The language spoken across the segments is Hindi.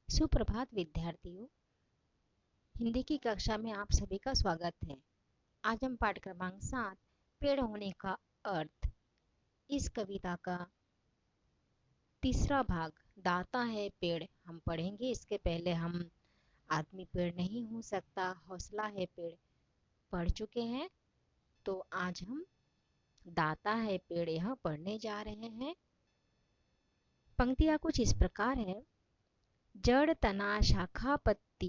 सुप्रभात विद्यार्थियों। हिंदी की कक्षा में आप सभी का स्वागत है। आज हम पाठ क्रमांक 7 पेड़ होने का अर्थ इस कविता का तीसरा भाग दाता है पेड़ हम पढ़ेंगे। इसके पहले हम आदमी पेड़ नहीं हो सकता, हौसला है पेड़ पढ़ चुके हैं। तो आज हम दाता है पेड़ यह पढ़ने जा रहे हैं। पंक्तियां कुछ इस प्रकार है। जड़, तना, शाखा, पत्ती,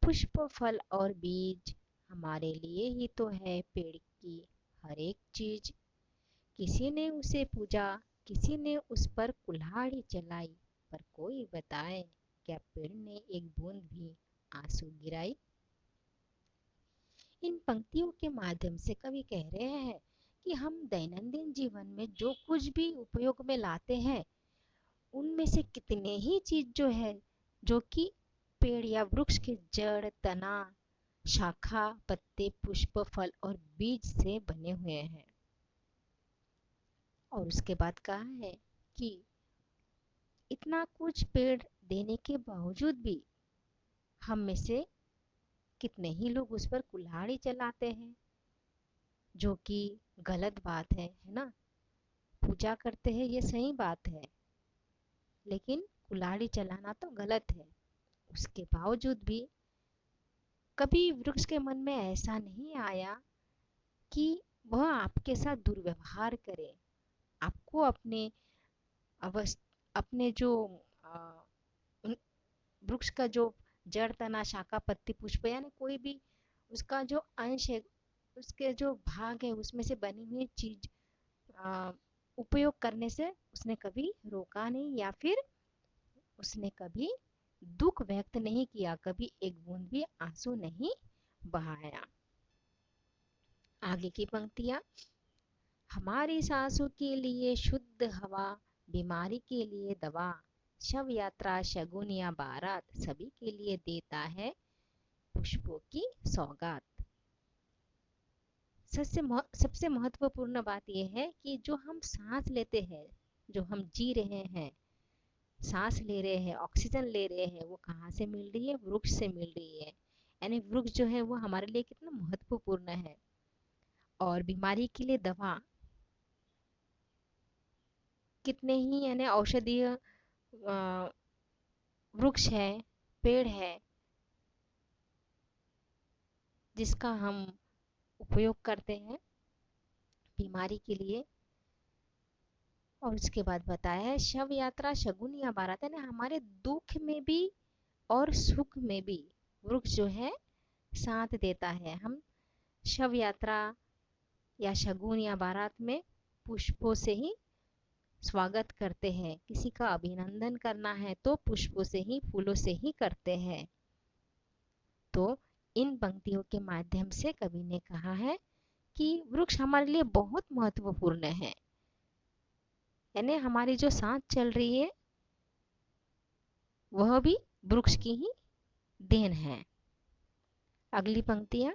पुष्प, फल और बीज हमारे लिए ही तो है पेड़ की हर एक चीज। किसी ने उसे पूजा, किसी ने उस पर कुल्हाड़ी चलाई, पर कोई बताए क्या पेड़ ने एक बूंद भी आंसू गिराई। इन पंक्तियों के माध्यम से कवि कह रहे हैं कि हम दैनंदिन जीवन में जो कुछ भी उपयोग में लाते हैं उनमें से कितने ही चीज जो है जो कि पेड़ या वृक्ष के जड़, तना, शाखा, पत्ते, पुष्प, फल और बीज से बने हुए हैं। और उसके बाद कहा है कि इतना कुछ पेड़ देने के बावजूद भी हम में से कितने ही लोग उस पर कुल्हाड़ी चलाते हैं, जो कि गलत बात है ना। पूजा करते हैं ये सही बात है, लेकिन कुल्हाड़ी चलाना तो गलत है। उसके बावजूद भी कभी वृक्ष के मन में ऐसा नहीं आया कि वह आपके साथ दुर्व्यवहार करे, आपको अपने जो वृक्ष का जो जड़, तना, शाखा, पत्ती, पुष्प यानी कोई भी उसका जो अंश है, उसके जो भाग है उसमें से बनी हुई चीज उपयोग करने से उसने कभी रोका नहीं, या फिर उसने कभी दुख व्यक्त नहीं किया, कभी एक बूंद भी आंसू नहीं बहाया। आगे की पंक्तियां। हमारी सांसों के लिए शुद्ध हवा, बीमारी के लिए दवा, शव यात्रा, शगुन या बारात सभी के लिए देता है पुष्पों की सौगात। सबसे महत्वपूर्ण बात यह है कि जो हम सांस लेते हैं, जो हम जी रहे हैं, सांस ले रहे हैं, ऑक्सीजन ले रहे हैं, वो कहाँ से मिल रही है? वृक्ष से मिल रही है। यानी वृक्ष जो है वो हमारे लिए कितना महत्वपूर्ण है। और बीमारी के लिए दवा, कितने ही यानी औषधीय वृक्ष है, पेड़ है, जिसका हम उपयोग करते हैं बीमारी के लिए। और उसके बाद बताया है शव यात्रा, शगुन या बारात, यानी हमारे दुख में भी और सुख में भी वृक्ष जो है साथ देता है। हम शव यात्रा या शगुन या बारात में पुष्पों से ही स्वागत करते हैं। किसी का अभिनंदन करना है तो पुष्पों से ही, फूलों से ही करते हैं। तो इन पंक्तियों के माध्यम से कवि ने कहा है कि वृक्ष हमारे लिए बहुत महत्वपूर्ण है। यानी हमारी जो सांस चल रही है वह भी वृक्ष की ही देन है। अगली पंक्तियां।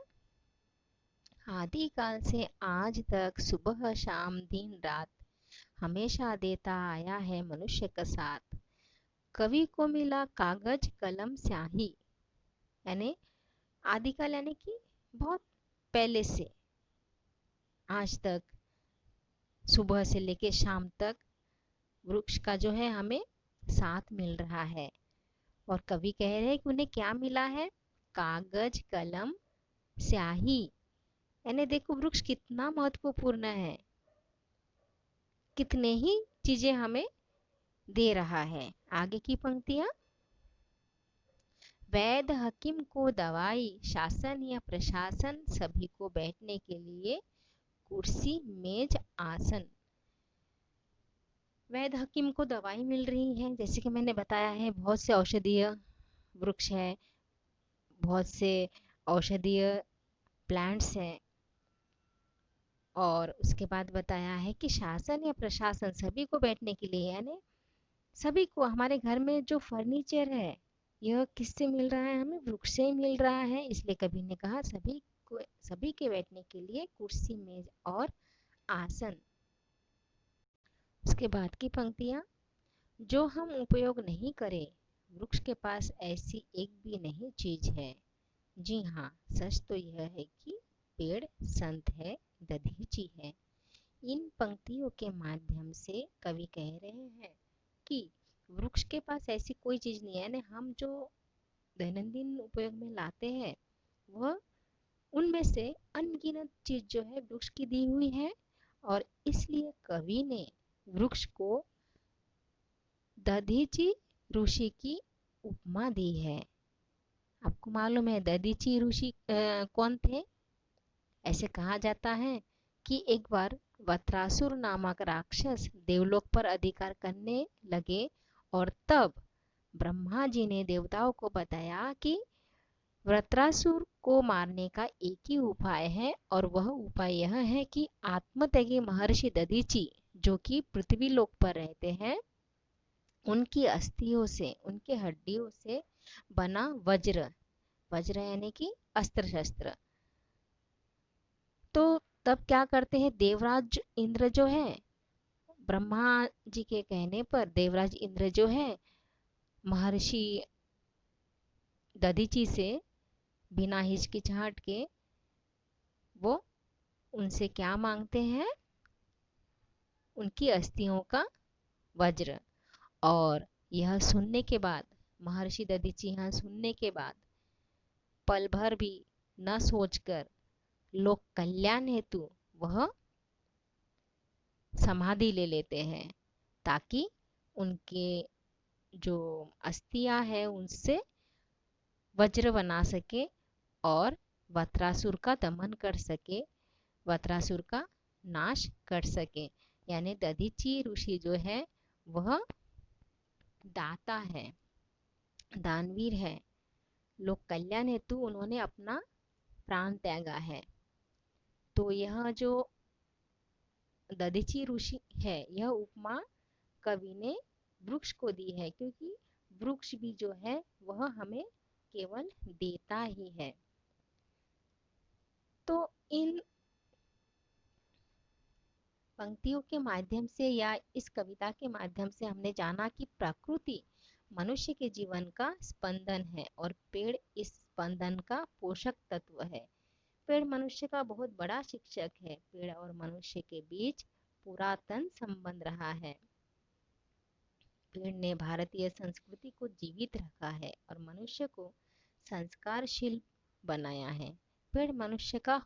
आदिकाल से आज तक सुबह शाम दिन रात हमेशा देता आया है मनुष्य का साथ। कवि को मिला कागज कलम स्याही, यानी आदिकाल यानी कि बहुत पहले से आज तक, सुबह से लेके शाम तक वृक्ष का जो है हमें साथ मिल रहा है। और कवि कह रहे हैं कि उन्हें क्या मिला है? कागज कलम स्याही। यानी देखो वृक्ष कितना महत्वपूर्ण है, कितने ही चीजें हमें दे रहा है। आगे की पंक्तियां। वैद्य हकीम को दवाई, शासन या प्रशासन सभी को बैठने के लिए कुर्सी मेज आसन। वैद्य हकीम को दवाई मिल रही है, जैसे कि मैंने बताया है बहुत से औषधीय वृक्ष है, बहुत से औषधीय प्लांट्स हैं। और उसके बाद बताया है कि शासन या प्रशासन सभी को बैठने के लिए, यानी सभी को, हमारे घर में जो फर्नीचर है यह किससे मिल रहा है? हमें वृक्ष से ही मिल रहा है। इसलिए कवि ने कहा सभी के बैठने के लिए कुर्सी मेज और आसन। उसके बाद की पंक्तियां। जो हम उपयोग नहीं करें वृक्ष के पास ऐसी एक भी नहीं चीज है। जी हाँ, सच तो यह है कि पेड़ संत है, दधीची है। इन पंक्तियों के माध्यम से कवि कह रहे हैं कि वृक्ष के पास ऐसी कोई चीज नहीं है, यानी हम जो दैनंदिन उपयोग में लाते हैं वह उनमें से अनगिनत चीज जो है वृक्ष की दी हुई है। और इसलिए कवि ने वृक्ष को दधीची ऋषि की उपमा दी है। आपको मालूम है दधीची ऋषि कौन थे? ऐसे कहा जाता है कि एक बार वत्रासुर नामक राक्षस देवलोक पर अधिकार करने लगे और तब ब्रह्मा जी ने देवताओं को बताया कि वृत्रासुर को मारने का एक ही उपाय है, और वह उपाय यह है कि आत्मत्यागी महर्षि दधीची जो कि पृथ्वी लोक पर रहते हैं, उनकी अस्थियों से, उनके हड्डियों से बना वज्र, वज्र यानी कि अस्त्र शस्त्र। तो तब क्या करते हैं, देवराज इंद्र जो है, ब्रह्मा जी के कहने पर देवराज इंद्र जो है महर्षि दधीची से बिना हिचकिचाहट के वो उनसे क्या मांगते हैं, उनकी अस्थियों का वज्र। और यह सुनने के बाद, महर्षि दधीची यह सुनने के बाद पल भर भी न सोचकर लोक कल्याण हेतु वह समाधि ले लेते हैं, ताकि उनके जो अस्थियां है उनसे वज्र बना सके और वत्रासुर का दमन कर सके, वत्रासुर का नाश कर सके। यानी दधीची ऋषि जो है वह दाता है, दानवीर है, लोक कल्याण हेतु उन्होंने अपना प्राण त्यागा है। तो यह जो दधीची ऋषि है, यह उपमा कवि ने वृक्ष को दी है, क्योंकि वृक्ष भी जो है वह हमें केवल देता ही है। तो इन पंक्तियों के माध्यम से या इस कविता के माध्यम से हमने जाना कि प्रकृति मनुष्य के जीवन का स्पंदन है और पेड़ इस स्पंदन का पोषक तत्व है। पेड़ मनुष्य का बहुत बड़ा शिक्षक है। पेड़ और मनुष्य के बीच पुरातन संबंध रहा है। पेड़ ने भारतीय संस्कृति को जीवित रखा है और मनुष्य को संस्कारशील बनाया है। पेड़ मनुष्य का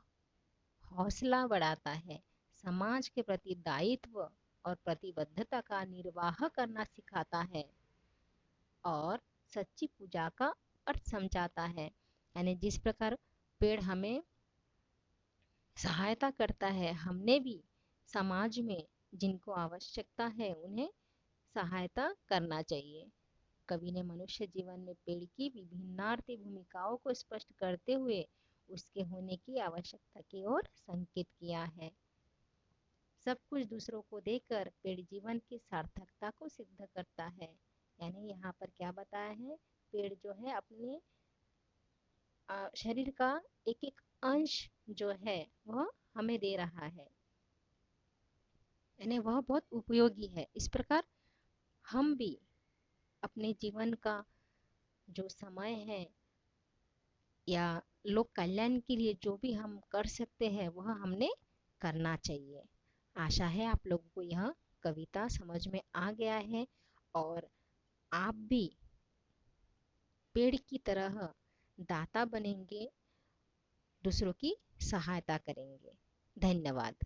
हौसला बढ़ाता है, समाज के प्रति दायित्व और प्रतिबद्धता का निर्वाह करना सिखाता है और सच्ची पूजा का अर्थ समझाता है। यानी जिस प्रकार पेड़ हमें सहायता करता है, हमने भी समाज में जिनको आवश्यकता है उन्हें सहायता करना चाहिए। कवि ने मनुष्य जीवन में पेड़ की विभिन्नार्थी भूमिकाओं को स्पष्ट करते हुए उसके होने की आवश्यकता की ओर संकेत किया है। सब कुछ दूसरों को देकर पेड़ जीवन की सार्थकता को सिद्ध करता है। यानी यहाँ पर क्या बताया है, पेड़ जो है अपने शरीर का एक एक अंश जो है वह हमें दे रहा है, यानी वह बहुत उपयोगी है। इस प्रकार हम भी अपने जीवन का जो समय है या लोक कल्याण के लिए जो भी हम कर सकते हैं वह हमने करना चाहिए। आशा है आप लोगों को यह कविता समझ में आ गया है और आप भी पेड़ की तरह दाता बनेंगे, दूसरों की सहायता करेंगे। धन्यवाद।